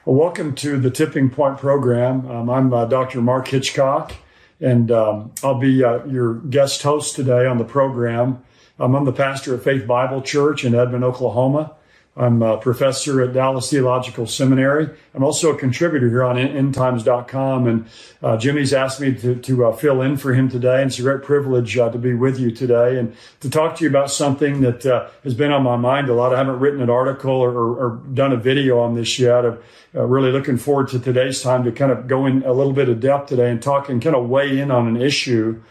Well, welcome to the Tipping Point program. I'm Dr. Mark Hitchcock, and I'll be your guest host today on the program. I'm the pastor at Faith Bible Church in Edmond, Oklahoma. I'm a professor at Dallas Theological Seminary. I'm also a contributor here on endtimes.com, and Jimmy's asked me to fill in for him today, and it's a great privilege to be with you today and to talk to you about something that has been on my mind a lot. I haven't written an article or done a video on this yet. I'm really looking forward to today's time to kind of go in a little bit of depth today and talk and kind of weigh in on an issue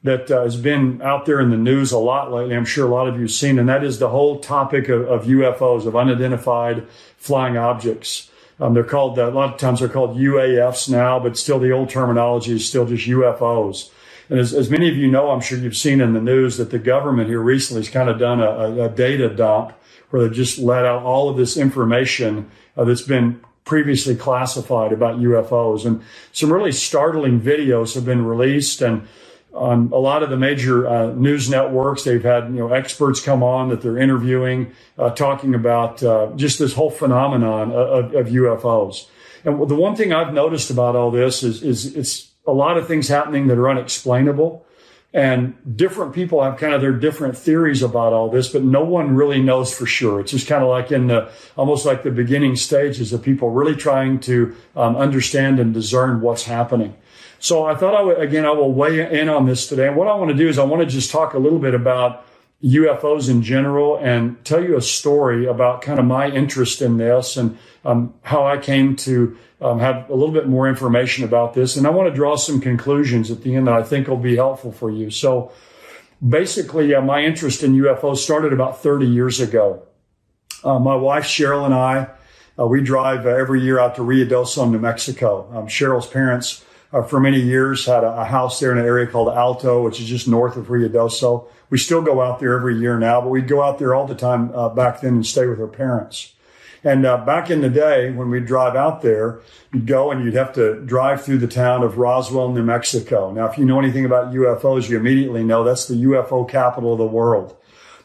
that has been out there in the news a lot lately. I'm sure a lot of you have seen, and that is the whole topic of UFOs, of unidentified flying objects. They're called, a lot of times they're called UAFs now, but still the old terminology is still just UFOs. And as many of you know, I'm sure you've seen in the news that the government here recently has kind of done a data dump where they've just let out all of this information that's been previously classified about UFOs. And some really startling videos have been released, and on a lot of the major news networks, they've had experts come on that they're interviewing, talking about just this whole phenomenon of UFOs. And the one thing I've noticed about all this is it's a lot of things happening that are unexplainable, and different people have kind of their different theories about all this, but no one really knows for sure. It's just kind of like almost like the beginning stages of people really trying to understand and discern what's happening. So I thought I will weigh in on this today. And what I want to do is I want to just talk a little bit about UFOs in general and tell you a story about kind of my interest in this and how I came to have a little bit more information about this. And I want to draw some conclusions at the end that I think will be helpful for you. So basically, my interest in UFOs started about 30 years ago. My wife, Cheryl, and I, we drive every year out to Ruidoso, New Mexico. Cheryl's parents for many years had a house there in an area called Alto, which is just north of Ruidoso. We still go out there every year now, but we'd go out there all the time back then and stay with her parents. And back in the day, when we'd drive out there, you'd go and you'd have to drive through the town of Roswell, New Mexico. Now, if you know anything about UFOs, you immediately know that's the UFO capital of the world.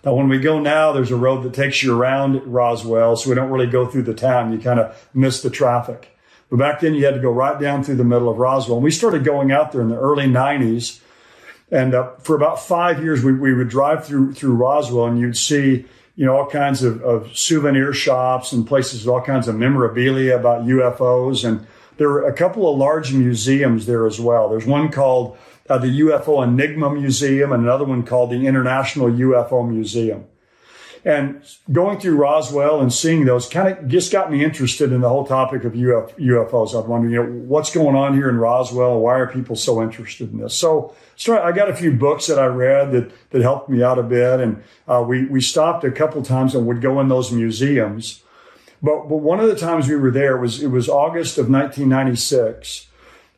Now, when we go now, there's a road that takes you around Roswell, so we don't really go through the town. You kind of miss the traffic. But back then, you had to go right down through the middle of Roswell. And we started going out there in the early 90s. And for about 5 years, we would drive through Roswell, and you'd see, all kinds of souvenir shops and places with all kinds of memorabilia about UFOs. And there were a couple of large museums there as well. There's one called the UFO Enigma Museum and another one called the International UFO Museum. And going through Roswell and seeing those kind of just got me interested in the whole topic of UFOs. I wondered, what's going on here in Roswell? Why are people so interested in this? So I got a few books that I read that helped me out a bit. And we stopped a couple times and would go in those museums. But one of the times we were there it was August of 1996.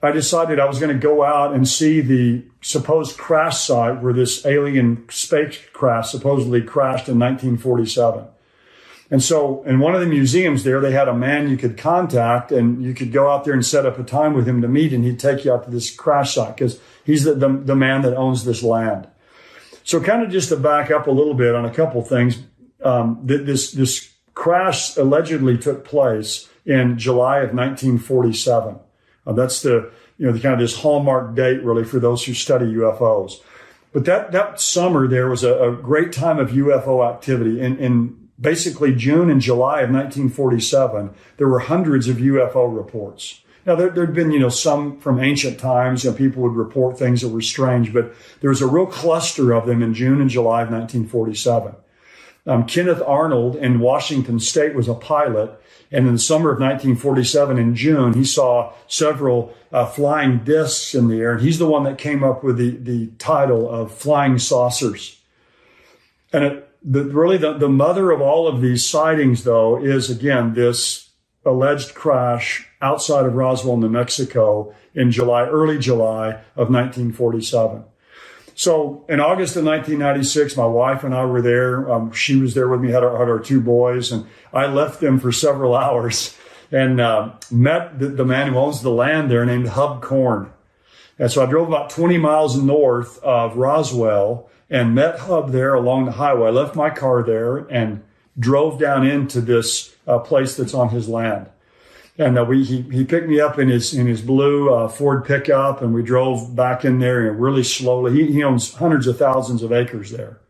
I decided I was going to go out and see the supposed crash site where this alien spacecraft supposedly crashed in 1947. And so in one of the museums there, they had a man you could contact, and you could go out there and set up a time with him to meet, and he'd take you out to this crash site because he's the man that owns this land. So kind of just to back up a little bit on a couple things, this crash allegedly took place in July of 1947. That's the kind of this hallmark date really for those who study UFOs. But that summer there was a great time of UFO activity. In basically June and July of 1947, there were hundreds of UFO reports. Now there'd been some from ancient times. People would report things that were strange, but there was a real cluster of them in June and July of 1947. Kenneth Arnold in Washington State was a pilot. And in the summer of 1947, in June, he saw several flying discs in the air. And he's the one that came up with the title of flying saucers. And really the mother of all of these sightings, though, is, again, this alleged crash outside of Roswell, New Mexico in early July of 1947. So in August of 1996, my wife and I were there. She was there with me, had our two boys, and I left them for several hours and met the man who owns the land there named Hub Korn. And so I drove about 20 miles north of Roswell and met Hub there along the highway. I left my car there and drove down into this place that's on his land. And he picked me up in his blue Ford pickup, and we drove back in there really slowly. He owns hundreds of thousands of acres there.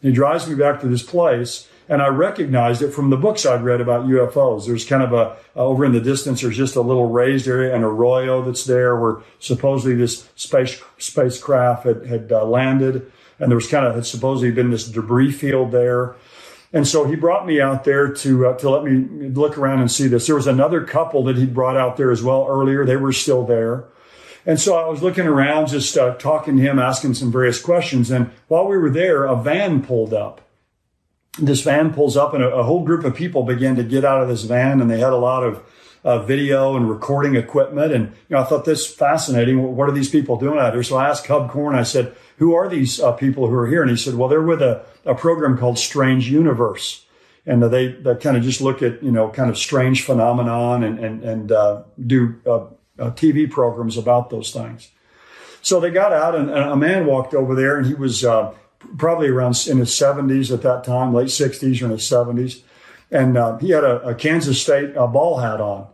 He drives me back to this place, and I recognized it from the books I'd read about UFOs. There's kind of over in the distance, there's just a little raised area, an arroyo that's there where supposedly this spacecraft had landed, and there was had supposedly been this debris field there. And so he brought me out there to let me look around and see this. There was another couple that he'd brought out there as well earlier. They were still there. And so I was looking around, just talking to him, asking some various questions. And while we were there, a van pulled up. This van pulls up, and a whole group of people began to get out of this van, and they had a lot of video and recording equipment. And I thought this fascinating. What are these people doing out here? So I asked Hub Corn, I said, who are these people who are here? And he said, well, they're with a program called Strange Universe. And they kind of just look at, kind of strange phenomenon and do TV programs about those things. So they got out, and a man walked over there, and he was probably around in his 70s at that time, late 60s or in his 70s. And he had a Kansas State ball hat on.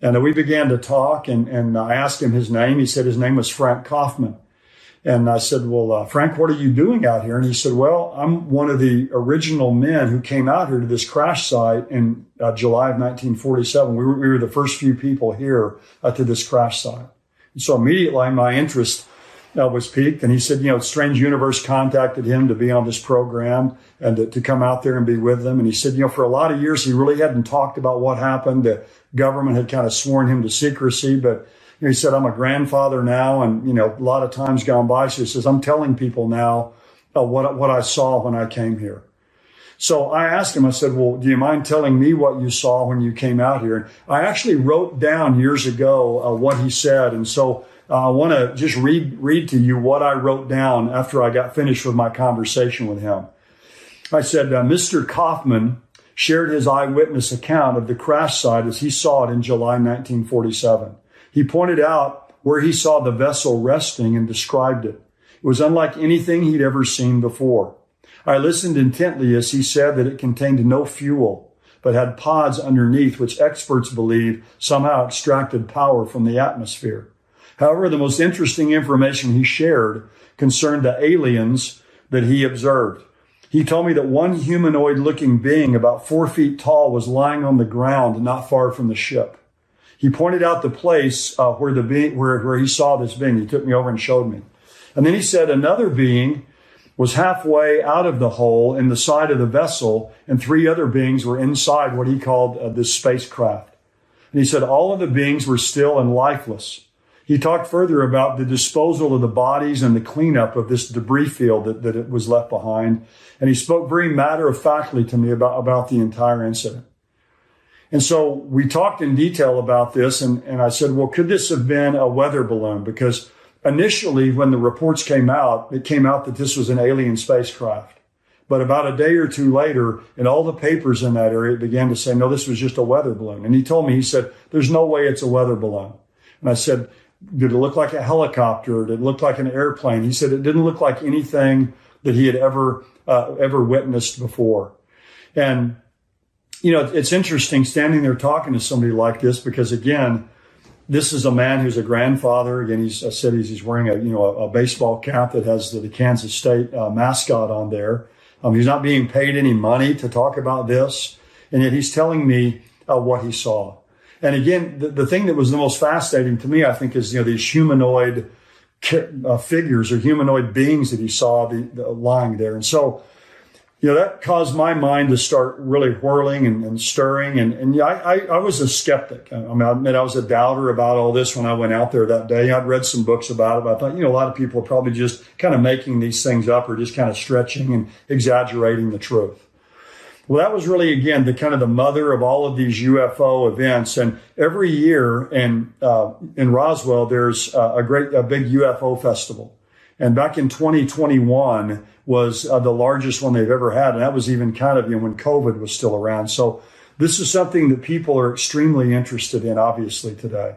And we began to talk, and I asked him his name. He said his name was Frank Kaufman. And I said, well, Frank, what are you doing out here? And he said, well, I'm one of the original men who came out here to this crash site in July of 1947. We were the first few people here to this crash site. And so immediately my interest was piqued. And he said, Strange Universe contacted him to be on this program and to come out there and be with them. And he said, for a lot of years, he really hadn't talked about what happened. The government had kind of sworn him to secrecy, but he said, I'm a grandfather now, and, a lot of times gone by. So he says, I'm telling people now what I saw when I came here. So I asked him, I said, well, do you mind telling me what you saw when you came out here? And I actually wrote down years ago what he said. And so I want to just read to you what I wrote down after I got finished with my conversation with him. I said, Mr. Kaufman shared his eyewitness account of the crash site as he saw it in July 1947. He pointed out where he saw the vessel resting and described it. It was unlike anything he'd ever seen before. I listened intently as he said that it contained no fuel, but had pods underneath which experts believe somehow extracted power from the atmosphere. However, the most interesting information he shared concerned the aliens that he observed. He told me that one humanoid-looking being about 4 feet tall was lying on the ground not far from the ship. He pointed out the place where he saw this being. He took me over and showed me. And then he said another being was halfway out of the hole in the side of the vessel, and 3 other beings were inside what he called this spacecraft. And he said all of the beings were still and lifeless. He talked further about the disposal of the bodies and the cleanup of this debris field that it was left behind. And he spoke very matter-of-factly to me about the entire incident. And so we talked in detail about this, and I said, well, could this have been a weather balloon? Because initially, when the reports came out, it came out that this was an alien spacecraft. But about a day or two later, in all the papers in that area, it began to say, no, this was just a weather balloon. And he told me, he said, there's no way it's a weather balloon. And I said, did it look like a helicopter? Did it look like an airplane? He said it didn't look like anything that he had ever witnessed before. And it's interesting standing there talking to somebody like this because, again, this is a man who's a grandfather. Again, he's wearing a baseball cap that has the Kansas State mascot on there. He's not being paid any money to talk about this, and yet he's telling me what he saw. And again, the thing that was the most fascinating to me, I think, is these humanoid figures or humanoid beings that he saw lying there. And so, that caused my mind to start really whirling and stirring. And I was a skeptic. I admit I was a doubter about all this when I went out there that day. I'd read some books about it, but I thought, a lot of people are probably just kind of making these things up or just kind of stretching and exaggerating the truth. Well, that was really, again, the mother of all of these UFO events. And every year in Roswell, there's a big UFO festival. And back in 2021 was the largest one they've ever had. And that was even when COVID was still around. So this is something that people are extremely interested in, obviously, today.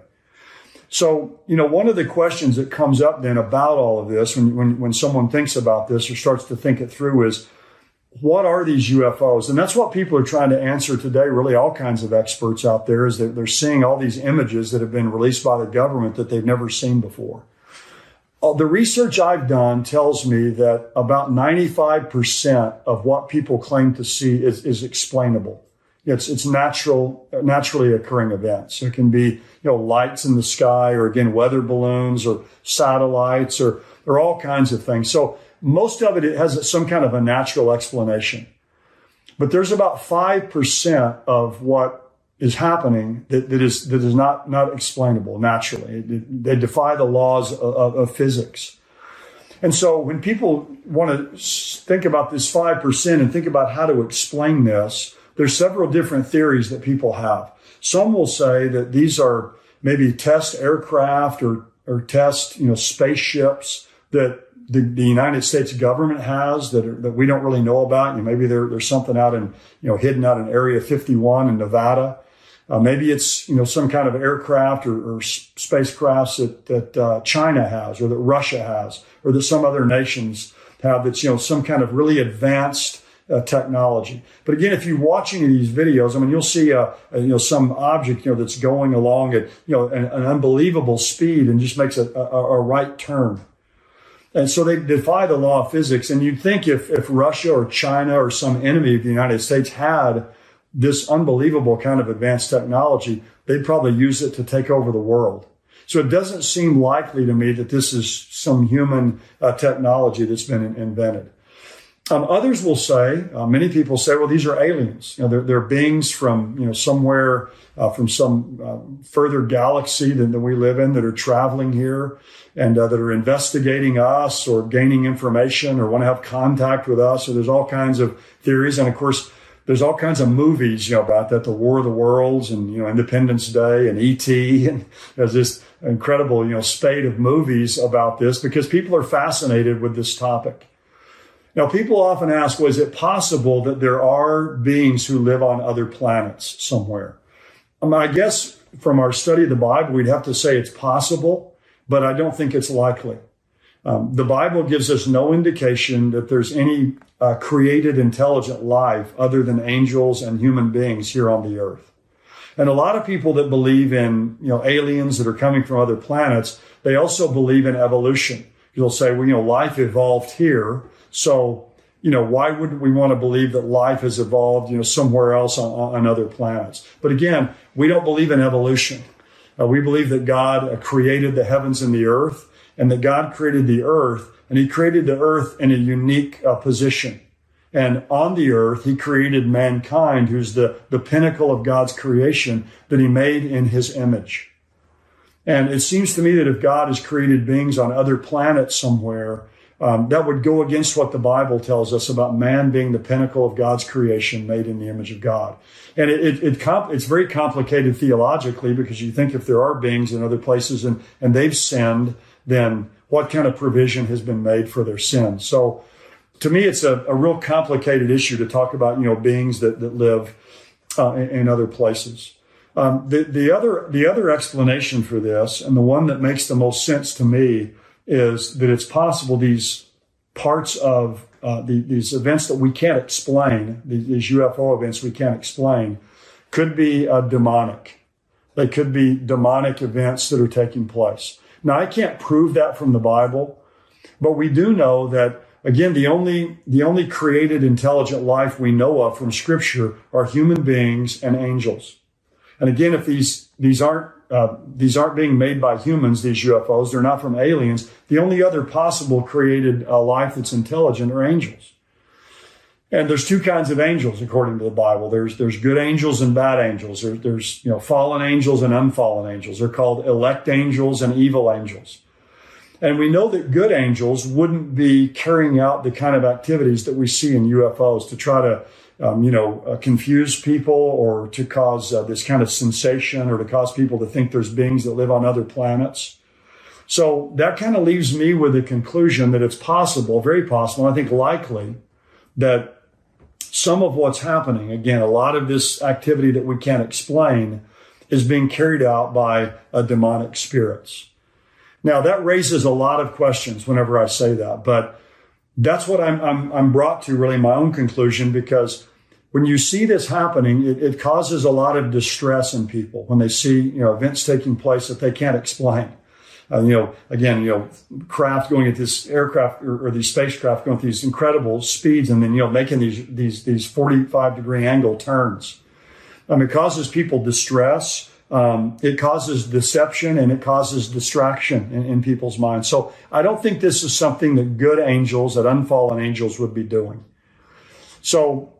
So, one of the questions that comes up then about all of this when someone thinks about this or starts to think it through is, what are these UFOs? And that's what people are trying to answer today. Really, all kinds of experts out there is that they're seeing all these images that have been released by the government that they've never seen before. The research I've done tells me that about 95% of what people claim to see is explainable. It's naturally occurring events. It can be, lights in the sky, or again, weather balloons or satellites, or all kinds of things. So most of it has some kind of a natural explanation. But there's about 5% of what is happening that is not explainable naturally. They defy the laws of physics. And so when people want to think about this 5% and think about how to explain this, there's several different theories that people have. Some will say that these are maybe test aircraft or test, spaceships that the United States government has that we don't really know about. Maybe there's something out in, hidden out in Area 51 in Nevada. Maybe it's, some kind of aircraft or spacecrafts that China has, or that Russia has, or that some other nations have that's, some kind of really advanced technology. But again, if you watch any of these videos, you'll see some object, that's going along at, an unbelievable speed and just makes a right turn. And so they defy the law of physics. And you'd think if Russia or China or some enemy of the United States had this unbelievable kind of advanced technology, they'd probably use it to take over the world. So it doesn't seem likely to me that this is some human technology that's been invented. Others will say, many people say, well, these are aliens. They're beings from, somewhere, from some further galaxy than we live in, that are traveling here and that are investigating us or gaining information or want to have contact with us. So there's all kinds of theories. And of course, there's all kinds of movies, about that, the War of the Worlds and, Independence Day and E.T. And there's this incredible, spate of movies about this because people are fascinated with this topic. Now, people often ask, well, is it possible that there are beings who live on other planets somewhere? I guess from our study of the Bible, we'd have to say it's possible, but I don't think it's likely. The Bible gives us no indication that there's any created intelligent life other than angels and human beings here on the earth. And a lot of people that believe in, aliens that are coming from other planets, they also believe in evolution. You'll say, well, life evolved here. So, why wouldn't we want to believe that life has evolved, somewhere else on other planets? But again, we don't believe in evolution. We believe that God created the heavens and the earth, and that God created the earth, and he created the earth in a unique position. And on the earth, he created mankind, who's the pinnacle of God's creation that he made in his image. And it seems to me that if God has created beings on other planets somewhere, that would go against what the Bible tells us about man being the pinnacle of God's creation, made in the image of God. And it's very complicated theologically, because you think if there are beings in other places and they've sinned, then what kind of provision has been made for their sin? So to me, it's a real complicated issue to talk about, beings that live in other places. The other explanation for this, and the one that makes the most sense to me, is that it's possible these parts of these events that we can't explain, these UFO events we can't explain, could be demonic. They could be demonic events that are taking place. Now, I can't prove that from the Bible, but we do know that, again, the only created intelligent life we know of from Scripture are human beings and angels. And again, if these aren't being made by humans, these UFOs, they're not from aliens. The only other possible created life that's intelligent are angels. And there's two kinds of angels, according to the Bible. There's good angels and bad angels. There's fallen angels and unfallen angels. They're called elect angels and evil angels. And we know that good angels wouldn't be carrying out the kind of activities that we see in UFOs to try to confuse people, or to cause this kind of sensation, or to cause people to think there's beings that live on other planets. So that kind of leaves me with the conclusion that it's possible, very possible, I think likely, that some of what's happening, again, a lot of this activity that we can't explain, is being carried out by demonic spirits. Now, that raises a lot of questions whenever I say that, but that's what I'm brought to really my own conclusion, because when you see this happening, it causes a lot of distress in people when they see, events taking place that they can't explain. Craft going at this aircraft or these spacecraft going at these incredible speeds, and then, making these 45-degree angle turns. It causes people distress. It causes deception, and it causes distraction in people's minds. So I don't think this is something that good angels, that unfallen angels would be doing. So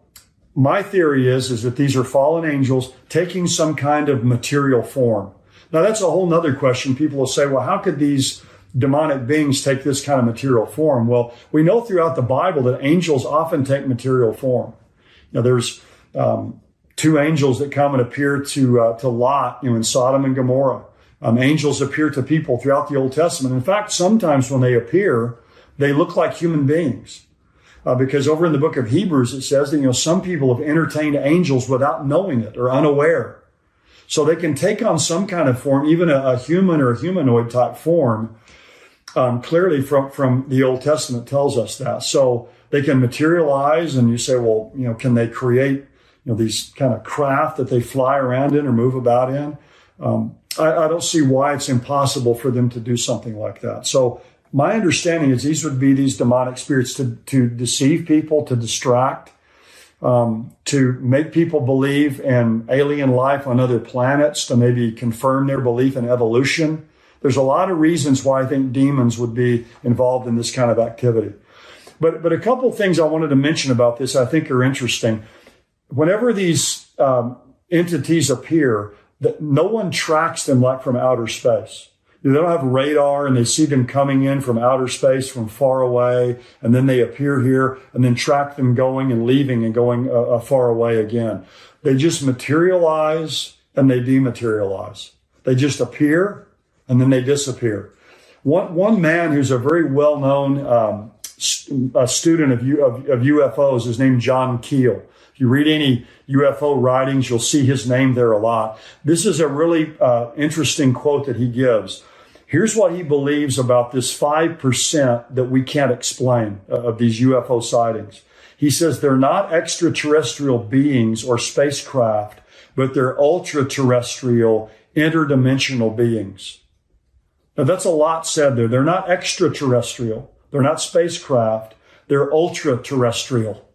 my theory is that these are fallen angels taking some kind of material form. Now, that's a whole nother question. People will say, well, how could these demonic beings take this kind of material form? Well, we know throughout the Bible that angels often take material form. There's two angels that come and appear to Lot, in Sodom and Gomorrah. Angels appear to people throughout the Old Testament. In fact, sometimes when they appear, they look like human beings. Because over in the book of Hebrews, it says that, some people have entertained angels without knowing it or unaware. So they can take on some kind of form, even a human or a humanoid type form. Clearly from the Old Testament tells us that. So they can materialize, and you say, well, can they create, these kind of craft that they fly around in or move about in? I don't see why it's impossible for them to do something like that. So my understanding is these would be these demonic spirits to deceive people, to distract, to make people believe in alien life on other planets, to maybe confirm their belief in evolution. There's a lot of reasons why I think demons would be involved in this kind of activity. But a couple of things I wanted to mention about this I think are interesting. Whenever these entities appear, that no one tracks them like from outer space. They don't have radar, and they see them coming in from outer space from far away, and then they appear here, and then track them going and leaving and going far away again. They just materialize and they dematerialize. They just appear and then they disappear. One man who's a very well-known student of UFOs is named John Keel. If you read any UFO writings, you'll see his name there a lot. This is a really interesting quote that he gives. Here's what he believes about this 5% that we can't explain of these UFO sightings. He says they're not extraterrestrial beings or spacecraft, but they're ultra-terrestrial, interdimensional beings. Now, that's a lot said there. They're not extraterrestrial. They're not spacecraft. They're ultra-terrestrial.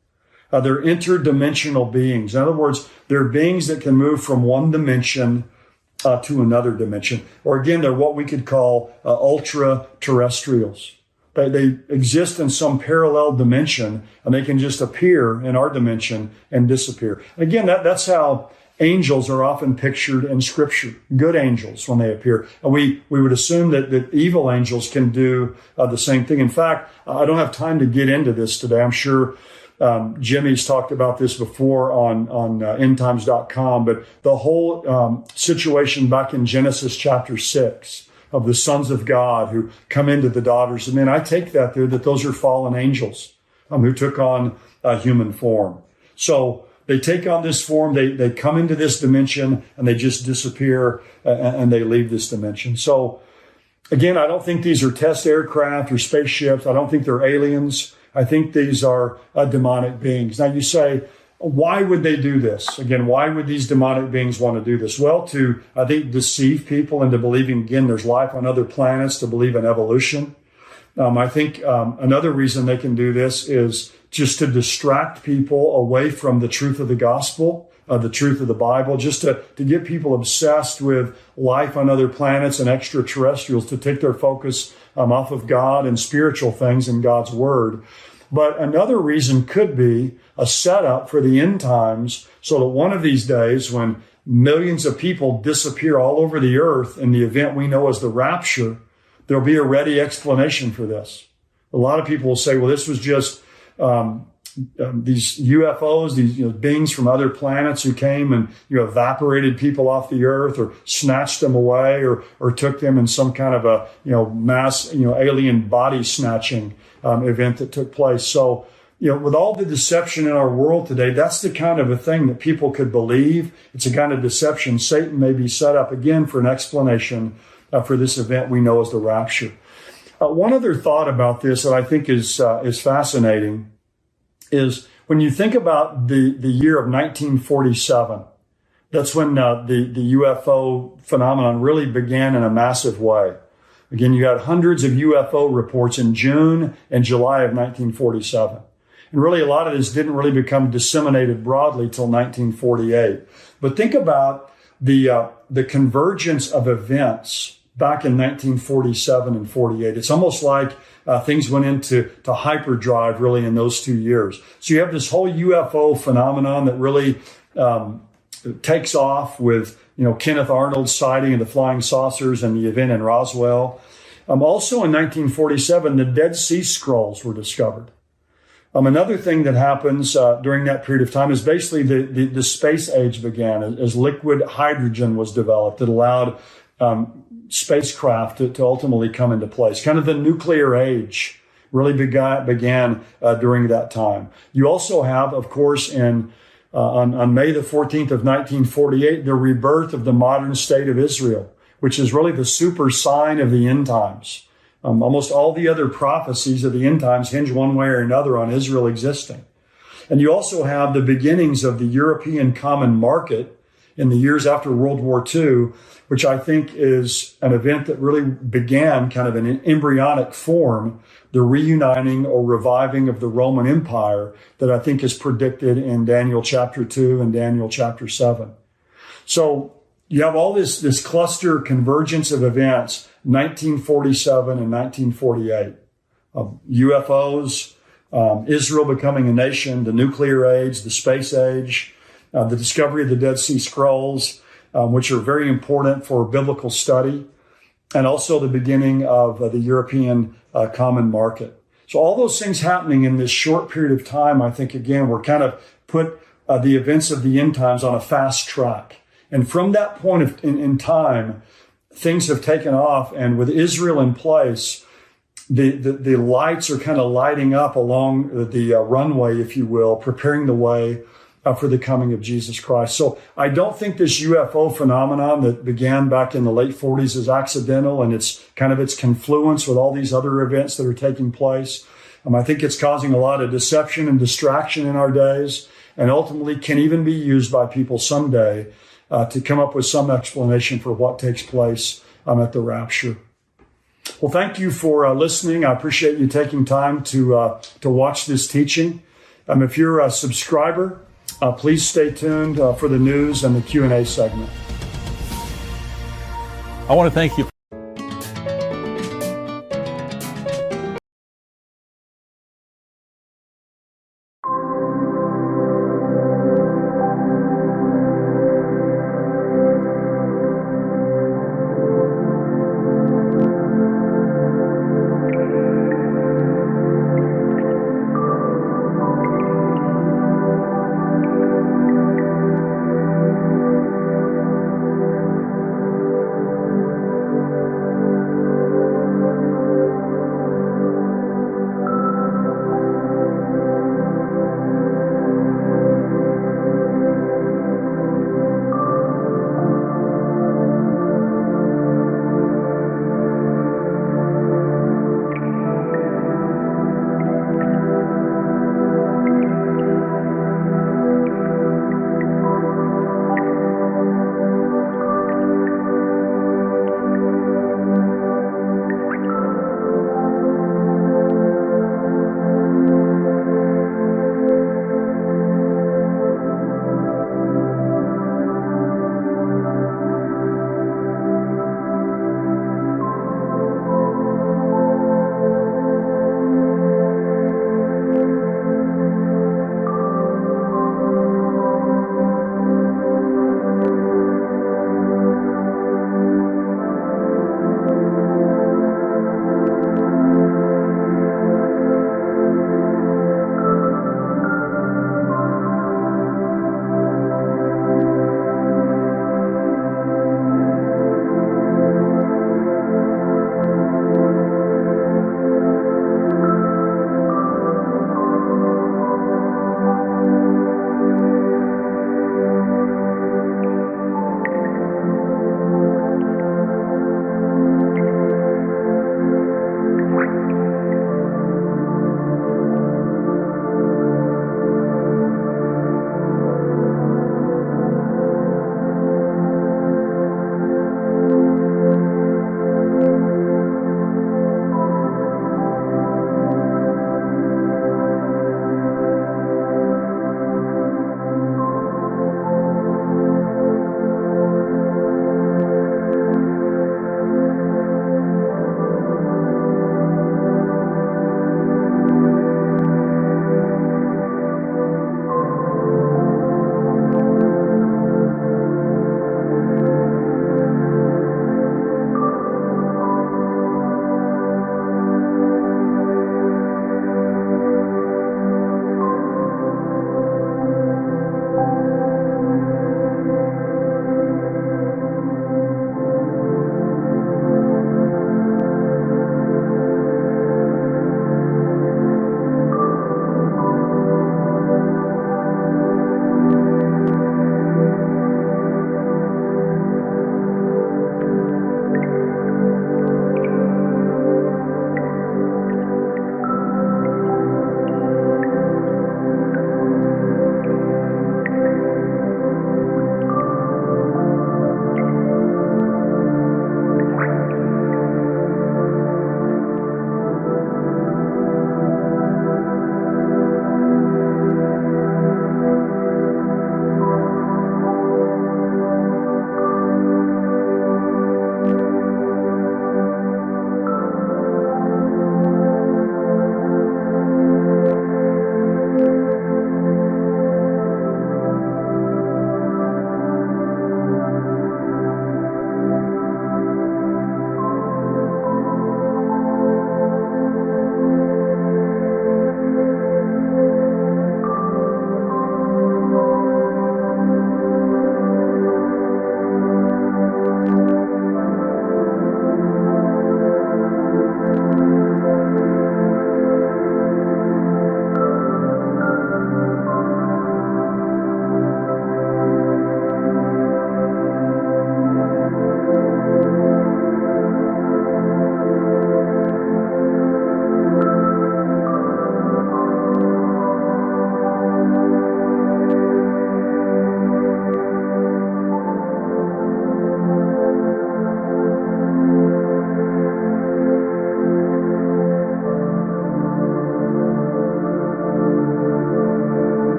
They're interdimensional beings. In other words, they're beings that can move from one dimension to another dimension. Or again, they're what we could call ultra-terrestrials. They exist in some parallel dimension, and they can just appear in our dimension and disappear. Again, that's how angels are often pictured in Scripture, good angels when they appear. And we would assume that evil angels can do the same thing. In fact, I don't have time to get into this today. I'm sure Jimmy's talked about this before on endtimes.com, but the whole situation back in Genesis chapter 6 of the sons of God who come into the daughters of men, I take that there that those are fallen angels who took on a human form. So they take on this form, they come into this dimension, and they just disappear and they leave this dimension. So again, I don't think these are test aircraft or spaceships. I don't think they're aliens. I think these are demonic beings. Now you say, why would they do this? Again, why would these demonic beings want to do this? Well, to, I think, deceive people into believing, again, there's life on other planets, to believe in evolution. I think another reason they can do this is just to distract people away from the truth of the gospel, the truth of the Bible, just to get people obsessed with life on other planets and extraterrestrials, to take their focus off of God and spiritual things in God's Word. But another reason could be a setup for the end times, so that one of these days, when millions of people disappear all over the earth in the event we know as the rapture, there'll be a ready explanation for this. A lot of people will say, well, this was just these UFOs, these beings from other planets who came and evaporated people off the earth, or snatched them away, or took them in some kind of a mass alien body snatching event that took place. So with all the deception in our world today, that's the kind of a thing that people could believe. It's a kind of deception Satan may be set up again for an explanation for this event we know as the rapture. One other thought about this that I think is fascinating is when you think about the year of 1947. That's when the UFO phenomenon really began in a massive way. Again, you had hundreds of UFO reports in June and July of 1947. And really, a lot of this didn't really become disseminated broadly till 1948. But think about the convergence of events back in 1947 and 48. It's almost like things went into hyperdrive really in those 2 years. So you have this whole UFO phenomenon that really takes off with Kenneth Arnold's sighting of the flying saucers and the event in Roswell. Also in 1947, the Dead Sea Scrolls were discovered. Another thing that happens during that period of time is basically the space age began as liquid hydrogen was developed that allowed spacecraft to ultimately come into place. Kind of the nuclear age really began during that time. You also have, of course, on May the 14th of 1948, the rebirth of the modern state of Israel, which is really the super sign of the end times. Almost all the other prophecies of the end times hinge one way or another on Israel existing. And you also have the beginnings of the European common market in the years after World War II, which I think is an event that really began kind of in an embryonic form, the reuniting or reviving of the Roman Empire that I think is predicted in Daniel chapter 2 and Daniel chapter 7. So you have all this cluster convergence of events, 1947 and 1948. UFOs, Israel becoming a nation, the nuclear age, the space age, the discovery of the Dead Sea Scrolls, which are very important for biblical study, and also the beginning of the European common market. So all those things happening in this short period of time, I think, again, we're kind of put the events of the end times on a fast track. And from that point in time, things have taken off. And with Israel in place, the lights are kind of lighting up along the runway, if you will, preparing the way for the coming of Jesus Christ. So I don't think this UFO phenomenon that began back in the late 40s is accidental, and it's kind of its confluence with all these other events that are taking place. I think it's causing a lot of deception and distraction in our days, and ultimately can even be used by people someday to come up with some explanation for what takes place at the rapture. Well, thank you for listening. I appreciate you taking time to watch this teaching. If you're a subscriber, please stay tuned for the news and the Q&A segment. I want to thank you.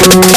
Thank